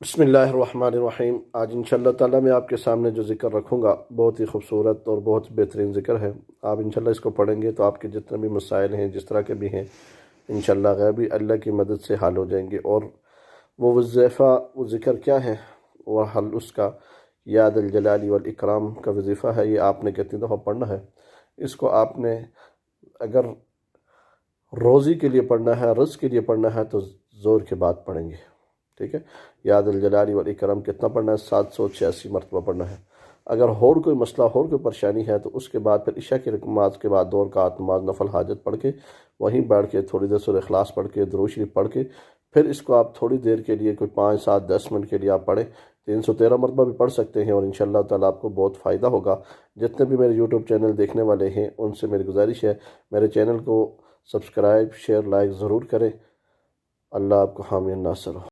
बिस्मिल्लाहिर्रहमानिर्रहीम। आज इंशाअल्लाह ताला मैं आपके सामने जो ज़िक्र रखूँगा बहुत ही खूबसूरत और बहुत बेहतरीन ज़िक्र है। आप इंशाअल्लाह इसको पढ़ेंगे तो आपके जितने भी मसाइल हैं जिस तरह के भी हैं इंशाअल्लाह गैबी अल्लाह की मदद से हल हो जाएंगे। और वो वज़ीफ़ा वो ज़िक्र क्या है और हल उसका या दल जलाली वल इकराम का वज़ीफ़ा है। ये आपने कितनी दफ़ा पढ़ना है। इसको आपने अगर रोज़ी के लिए पढ़ना है, रिज़्क़ के लिए पढ़ना है तो ज़ोर के बाद पढ़ेंगे। ठीक है। या दल जलाली वल इकराम कितना पढ़ना है? 786 मरतबा पढ़ना है। अगर और कोई मसला और कोई परेशानी है तो उसके बाद फिर इशा की नमाज के बाद 2 रकात नमाज नफल हाजत पढ़ के वहीं बैठ के थोड़ी देर सूरह इखलास पढ़ के दुरूद शरीफ पढ़ के फिर इसको आप थोड़ी देर के लिए कोई 5, 7, 10 मिनट के लिए आप पढ़ें। 313 मरतबा भी पढ़ सकते हैं और इंशाअल्लाह ताला आपको बहुत फ़ायदा होगा। जितने भी मेरे यूट्यूब चैनल देखने वाले हैं उनसे मेरी गुजारिश है मेरे चैनल को सब्सक्राइब शेयर लाइक ज़रूर करें। अल्लाह आपको हामी नासर हो।